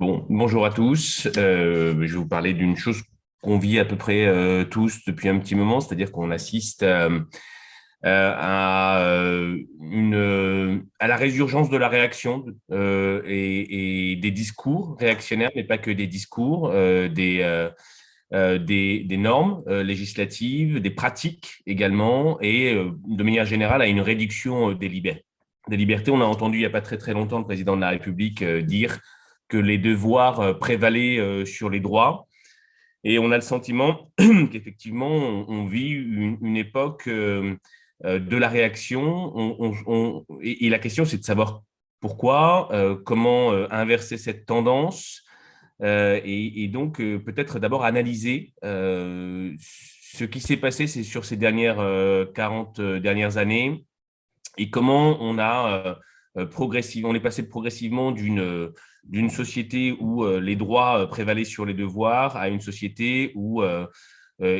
Bon, bonjour à tous. Je vais vous parler d'une chose qu'on vit à peu près tous depuis un petit moment, c'est-à-dire qu'on assiste à la résurgence de la réaction et des discours réactionnaires, mais pas que des discours, des normes législatives, des pratiques également, et de manière générale à une réduction des libertés. On a entendu il n'y a pas très très longtemps le président de la République dire que les devoirs prévalaient sur les droits. Et on a le sentiment qu'effectivement, on vit une époque de la réaction. Et la question, c'est de savoir pourquoi, comment inverser cette tendance et donc peut-être d'abord analyser ce qui s'est passé sur ces dernières 40 dernières années et comment on est passé progressivement d'une société où les droits prévalaient sur les devoirs à une société où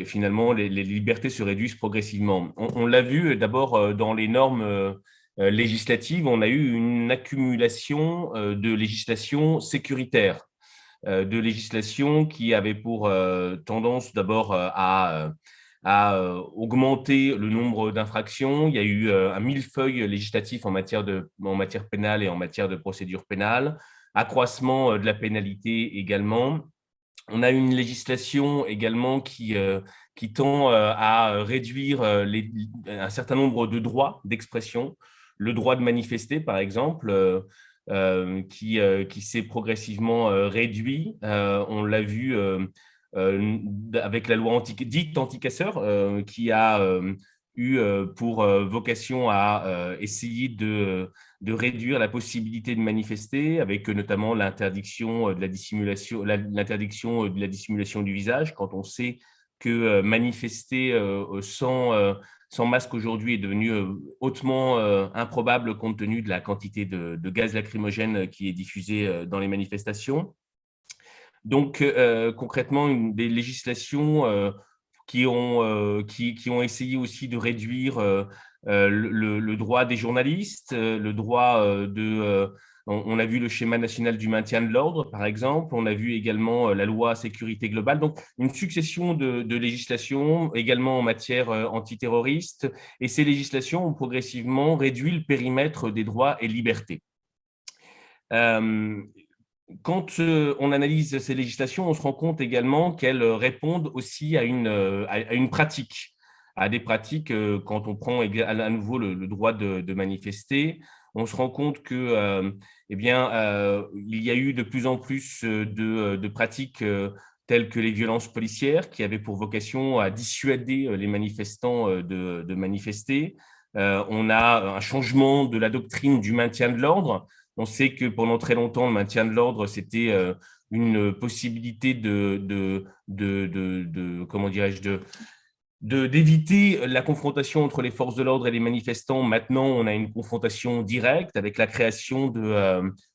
finalement les libertés se réduisent progressivement. On l'a vu d'abord dans les normes législatives, on a eu une accumulation de législation sécuritaire, de législation qui avait pour tendance d'abord à augmenter le nombre d'infractions. Il y a eu un millefeuille législatif en matière pénale et en matière de procédure pénale, accroissement de la pénalité également. On a une législation également qui tend à réduire un certain nombre de droits d'expression. Le droit de manifester, par exemple, qui s'est progressivement réduit. On l'a vu avec la loi dite anti-casseurs, qui a eu pour vocation à essayer de réduire la possibilité de manifester, avec notamment l'interdiction de la dissimulation, l'interdiction de la dissimulation du visage, quand on sait que manifester sans masque aujourd'hui est devenu hautement improbable compte tenu de la quantité de gaz lacrymogène qui est diffusé dans les manifestations. Donc, concrètement, des législations qui ont essayé aussi de réduire le droit des journalistes, le droit on a vu le schéma national du maintien de l'ordre, par exemple. On a vu également la loi sécurité globale. Donc, une succession de législations, également en matière antiterroriste. Et ces législations ont progressivement réduit le périmètre des droits et libertés. Euh, Quand on analyse ces législations, on se rend compte également qu'elles répondent aussi à une pratique, à des pratiques. Quand on prend à nouveau le droit de manifester, on se rend compte que, eh bien, il y a eu de plus en plus de pratiques telles que les violences policières, qui avaient pour vocation à dissuader les manifestants de manifester. On a un changement de la doctrine du maintien de l'ordre. On sait que pendant très longtemps, le maintien de l'ordre, c'était une possibilité comment dirais-je, d'éviter la confrontation entre les forces de l'ordre et les manifestants. Maintenant, on a une confrontation directe avec la création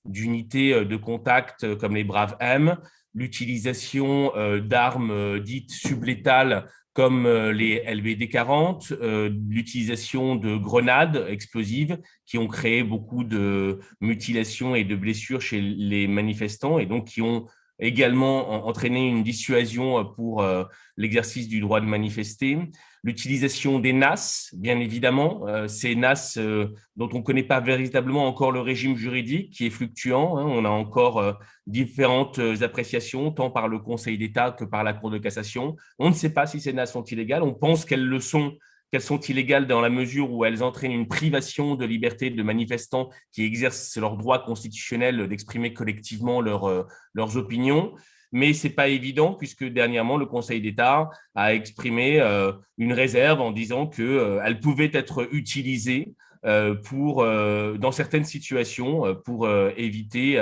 d'unités de contact comme les Braves M, l'utilisation d'armes dites sublétales comme les LBD 40, l'utilisation de grenades explosives qui ont créé beaucoup de mutilations et de blessures chez les manifestants et donc qui ont également entraîné une dissuasion pour l'exercice du droit de manifester, l'utilisation des NAS, bien évidemment, ces NAS dont on ne connaît pas véritablement encore le régime juridique, qui est fluctuant. Hein. On a encore différentes appréciations, tant par le Conseil d'État que par la Cour de cassation. On ne sait pas si ces NAS sont illégales, on pense qu'elles le sont, qu'elles sont illégales dans la mesure où elles entraînent une privation de liberté de manifestants qui exercent leur droit constitutionnel d'exprimer collectivement leurs opinions. Mais ce n'est pas évident puisque dernièrement, le Conseil d'État a exprimé une réserve en disant qu'elle pouvait être utilisée dans certaines situations pour éviter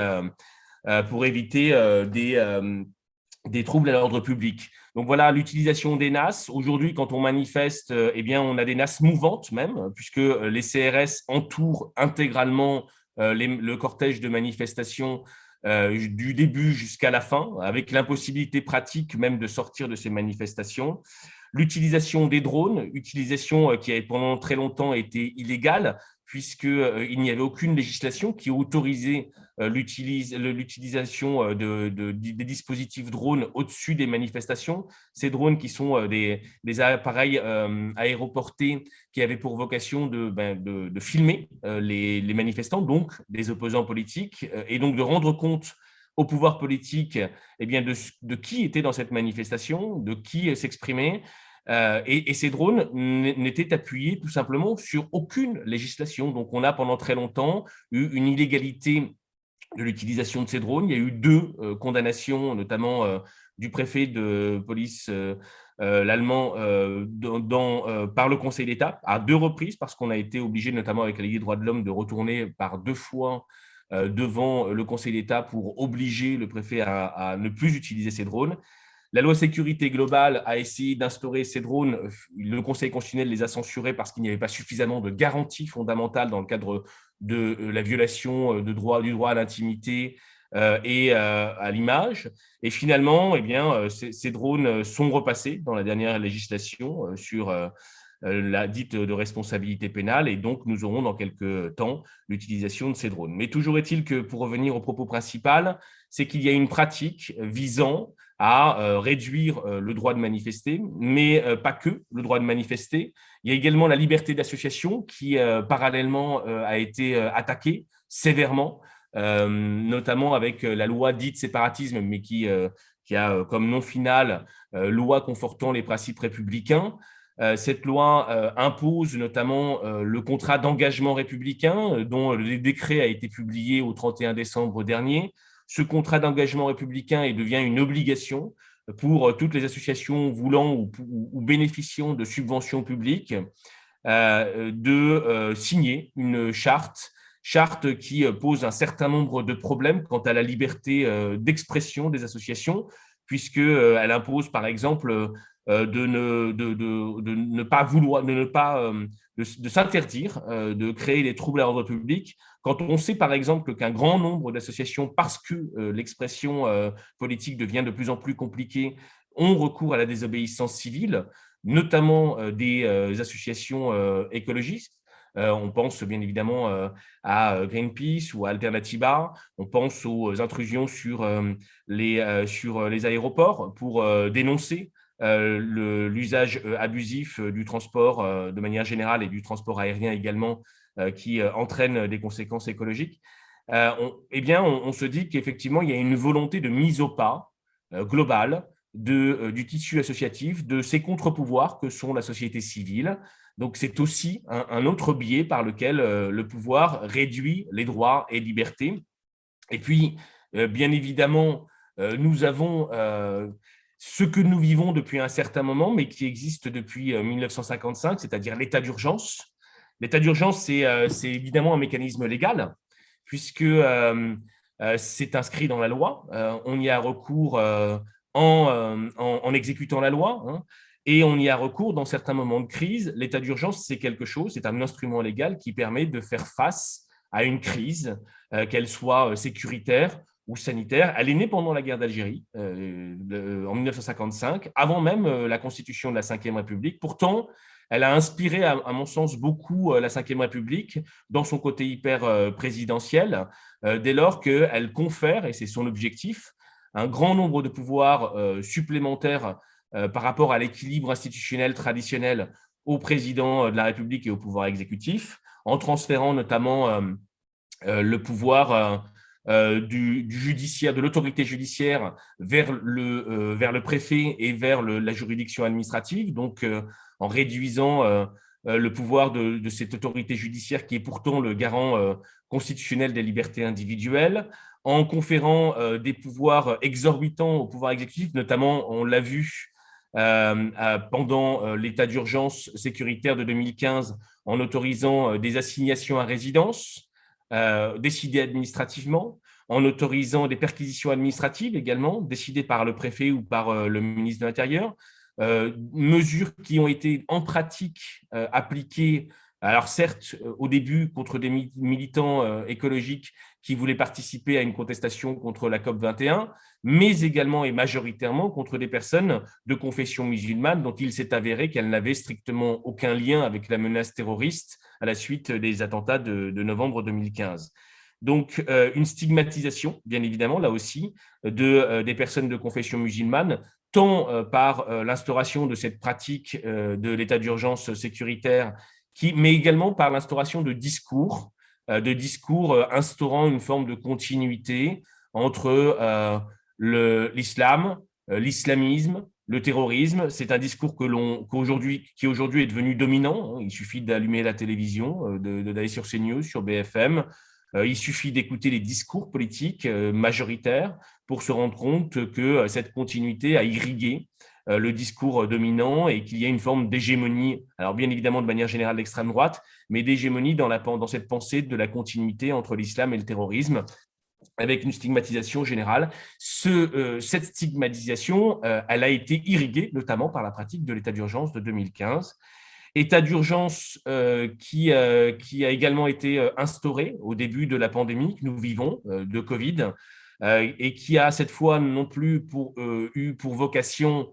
des troubles à l'ordre public. Donc voilà, l'utilisation des NAS. Aujourd'hui, quand on manifeste, eh bien, on a des NAS mouvantes même, puisque les CRS entourent intégralement le cortège de manifestation du début jusqu'à la fin, avec l'impossibilité pratique même de sortir de ces manifestations. L'utilisation des drones, utilisation qui a pendant très longtemps été illégale, puisqu'il n'y avait aucune législation qui autorisait l'utilisation des dispositifs drones au-dessus des manifestations. Ces drones qui sont des appareils aéroportés qui avaient pour vocation de filmer les manifestants, donc des opposants politiques, et donc de rendre compte au pouvoir politique eh bien, de qui était dans cette manifestation, de qui s'exprimait. Et ces drones n'étaient appuyés tout simplement sur aucune législation. Donc, on a pendant très longtemps eu une illégalité de l'utilisation de ces drones. Il y a eu 2 condamnations, notamment du préfet de police l'allemand par le Conseil d'État à 2 reprises, parce qu'on a été obligé, notamment avec la Ligue des droits de l'homme, de retourner par 2 fois devant le Conseil d'État pour obliger le préfet à ne plus utiliser ces drones. La loi sécurité globale a essayé d'instaurer ces drones. Le Conseil constitutionnel les a censurés parce qu'il n'y avait pas suffisamment de garanties fondamentales dans le cadre de la violation du droit à l'intimité et à l'image. Et finalement, eh bien, ces drones sont repassés dans la dernière législation sur la dite de responsabilité pénale, et donc nous aurons dans quelques temps l'utilisation de ces drones. Mais toujours est-il que, pour revenir au propos principal, c'est qu'il y a une pratique visant à réduire le droit de manifester, mais pas que le droit de manifester. Il y a également la liberté d'association qui, parallèlement, a été attaquée sévèrement, notamment avec la loi dite séparatisme, mais qui a comme nom final loi confortant les principes républicains. Cette loi impose notamment le contrat d'engagement républicain, dont le décret a été publié au 31 décembre dernier. Ce contrat d'engagement républicain devient une obligation pour toutes les associations voulant ou bénéficiant de subventions publiques de signer une charte qui pose un certain nombre de problèmes quant à la liberté d'expression des associations, puisqu'elle impose, par exemple, de ne pas vouloir, de s'interdire de créer des troubles à l'ordre public. Quand on sait, par exemple, qu'un grand nombre d'associations, parce que l'expression politique devient de plus en plus compliquée, ont recours à la désobéissance civile, notamment des associations écologistes. On pense bien évidemment à Greenpeace ou à Alternativa. On pense aux intrusions sur les aéroports pour dénoncer l'usage abusif du transport de manière générale et du transport aérien également, qui entraîne des conséquences écologiques. On se dit qu'effectivement, il y a une volonté de mise au pas globale du tissu associatif, de ces contre-pouvoirs que sont la société civile. Donc, c'est aussi un autre biais par lequel le pouvoir réduit les droits et libertés. Et puis, bien évidemment, nous avons ce que nous vivons depuis un certain moment, mais qui existe depuis 1955, c'est-à-dire l'état d'urgence. L'état d'urgence, c'est évidemment un mécanisme légal, puisque c'est inscrit dans la loi. On y a recours en exécutant la loi, hein, et on y a recours dans certains moments de crise. L'état d'urgence, c'est quelque chose, c'est un instrument légal qui permet de faire face à une crise, qu'elle soit sécuritaire ou sanitaire. Elle est née pendant la guerre d'Algérie, en 1955, avant même la constitution de la Ve République. Pourtant, elle a inspiré, à mon sens, beaucoup la Ve République dans son côté hyper présidentiel, dès lors qu'elle confère, et c'est son objectif, un grand nombre de pouvoirs supplémentaires par rapport à l'équilibre institutionnel traditionnel au président de la République et au pouvoir exécutif, en transférant notamment le pouvoir du judiciaire, de l'autorité judiciaire vers le préfet et vers la juridiction administrative, donc en réduisant le pouvoir de cette autorité judiciaire qui est pourtant le garant constitutionnel des libertés individuelles, en conférant des pouvoirs exorbitants au pouvoir exécutif, notamment, on l'a vu pendant l'état d'urgence sécuritaire de 2015, en autorisant des assignations à résidence décidées administrativement, en autorisant des perquisitions administratives également, décidées par le préfet ou par le ministre de l'Intérieur, mesures qui ont été en pratique appliquées, alors certes au début contre des militants écologiques qui voulaient participer à une contestation contre la COP21, mais également et majoritairement contre des personnes de confession musulmane dont il s'est avéré qu'elles n'avaient strictement aucun lien avec la menace terroriste à la suite des attentats de novembre 2015. Donc, une stigmatisation, bien évidemment, là aussi, des personnes de confession musulmane, tant par l'instauration de cette pratique de l'état d'urgence sécuritaire, mais également par l'instauration de discours instaurant une forme de continuité entre l'islam, l'islamisme, le terrorisme. C'est un discours qui aujourd'hui est devenu dominant. Il suffit d'allumer la télévision, d'aller sur CNews, sur BFM. Il suffit d'écouter les discours politiques majoritaires pour se rendre compte que cette continuité a irrigué le discours dominant et qu'il y a une forme d'hégémonie, alors bien évidemment de manière générale d'extrême droite, mais d'hégémonie dans cette pensée de la continuité entre l'islam et le terrorisme, avec une stigmatisation générale. Cette stigmatisation, elle a été irriguée notamment par la pratique de l'état d'urgence de 2015. État d'urgence qui a également été instauré au début de la pandémie que nous vivons de Covid et qui a cette fois non plus eu pour vocation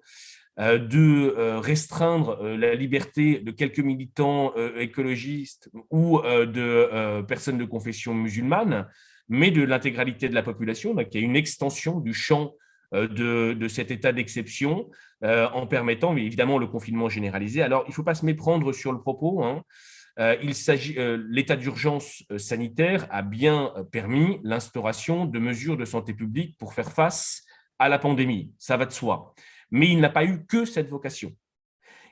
de restreindre la liberté de quelques militants écologistes ou de personnes de confession musulmane, mais de l'intégralité de la population. Donc, il y a une extension du champ de cet état d'exception en permettant, mais évidemment, le confinement généralisé. Alors, il ne faut pas se méprendre sur le propos. L'état d'urgence sanitaire a bien permis l'instauration de mesures de santé publique pour faire face à la pandémie. Ça va de soi. Mais il n'a pas eu que cette vocation.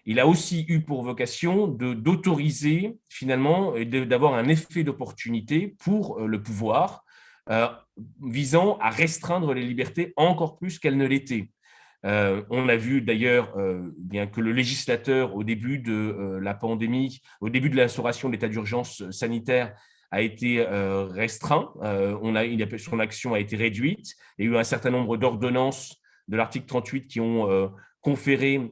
Il a aussi eu pour vocation d'autoriser finalement, d'avoir un effet d'opportunité pour le pouvoir, visant à restreindre les libertés encore plus qu'elles ne l'étaient. On a vu d'ailleurs bien que le législateur, au début de la pandémie, au début de l'instauration de l'état d'urgence sanitaire, a été restreint. Son action a été réduite. Il y a eu un certain nombre d'ordonnances de l'article 38 qui ont conféré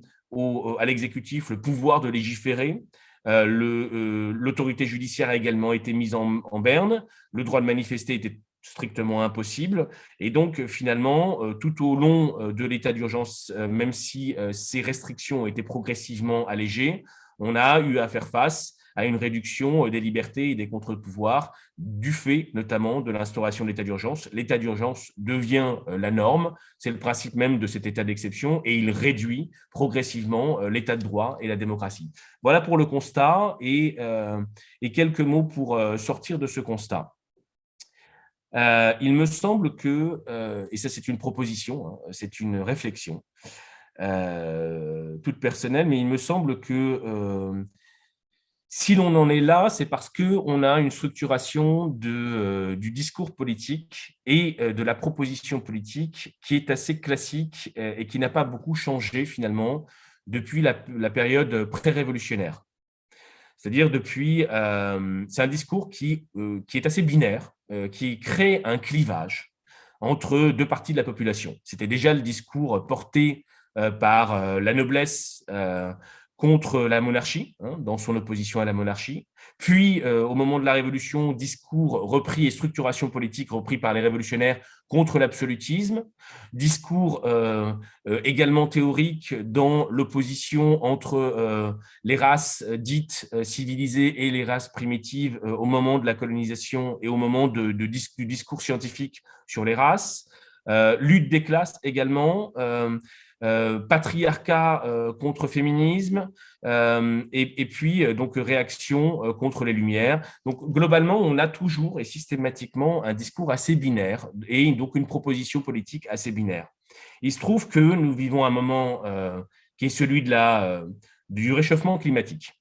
à l'exécutif le pouvoir de légiférer. L'autorité judiciaire a également été mise en berne. Le droit de manifester était strictement impossible. Et donc, finalement, tout au long de l'état d'urgence, même si ces restrictions ont été progressivement allégées, on a eu à faire face à une réduction des libertés et des contre-pouvoirs du fait notamment de l'instauration de l'état d'urgence. L'état d'urgence devient la norme, c'est le principe même de cet état d'exception et il réduit progressivement l'état de droit et la démocratie. Voilà pour le constat et quelques mots pour sortir de ce constat. Il me semble que, et ça c'est une proposition, c'est une réflexion toute personnelle, mais il me semble que si l'on en est là, c'est parce qu'on a une structuration du discours politique et de la proposition politique qui est assez classique et qui n'a pas beaucoup changé finalement depuis la période pré-révolutionnaire. C'est-à-dire c'est un discours qui est assez binaire, qui crée un clivage entre deux parties de la population. C'était déjà le discours porté par la noblesse contre la monarchie, dans son opposition à la monarchie. Puis, au moment de la Révolution, discours repris et structuration politique repris par les révolutionnaires contre l'absolutisme. Discours également théorique dans l'opposition entre les races dites civilisées et les races primitives au moment de la colonisation et au moment du discours scientifique sur les races. Lutte des classes également. Patriarcat contre féminisme et puis donc réaction contre les Lumières. Donc globalement, on a toujours et systématiquement un discours assez binaire et donc une proposition politique assez binaire. Il se trouve que nous vivons un moment qui est celui du réchauffement climatique.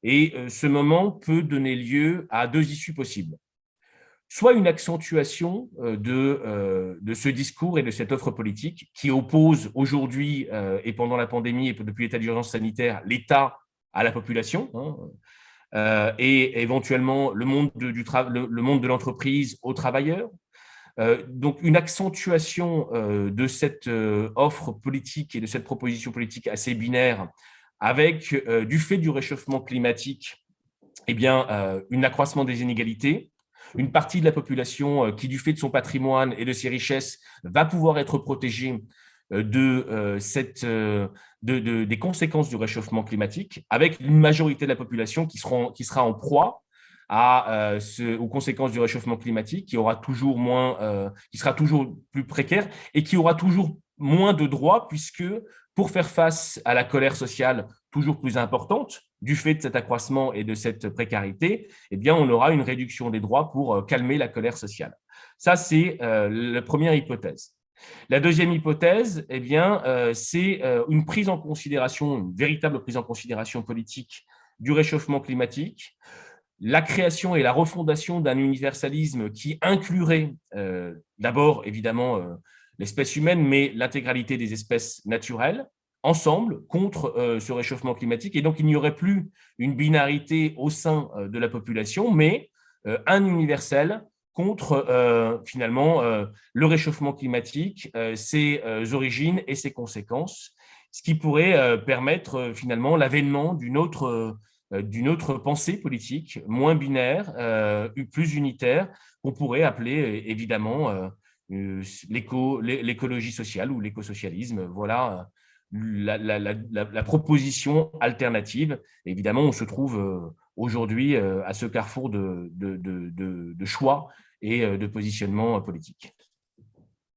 Et ce moment peut donner lieu à deux issues possibles. Soit une accentuation de ce discours et de cette offre politique qui oppose aujourd'hui et pendant la pandémie et depuis l'état d'urgence sanitaire l'État à la population et éventuellement le monde de l'entreprise aux travailleurs. Donc une accentuation de cette offre politique et de cette proposition politique assez binaire avec du fait du réchauffement climatique un accroissement des inégalités. Une partie de la population qui, du fait de son patrimoine et de ses richesses, va pouvoir être protégée des conséquences du réchauffement climatique, avec une majorité de la population qui sera en proie aux conséquences du réchauffement climatique, qui sera toujours plus précaire et qui aura toujours moins de droits, puisque pour faire face à la colère sociale toujours plus importante du fait de cet accroissement et de cette précarité, eh bien, on aura une réduction des droits pour calmer la colère sociale. Ça, c'est la première hypothèse. La deuxième hypothèse, eh bien, c'est une prise en considération, une véritable prise en considération politique du réchauffement climatique, la création et la refondation d'un universalisme qui inclurait d'abord, évidemment, l'espèce humaine, mais l'intégralité des espèces naturelles, ensemble, contre ce réchauffement climatique. Et donc, il n'y aurait plus une binarité au sein de la population, mais un universel contre, finalement, le réchauffement climatique, ses origines et ses conséquences, ce qui pourrait permettre, finalement, l'avènement d'une autre pensée politique, moins binaire, plus unitaire, qu'on pourrait appeler évidemment l'écologie sociale ou l'écosocialisme. Voilà la proposition alternative. Évidemment, on se trouve aujourd'hui à ce carrefour de choix et de positionnement politique.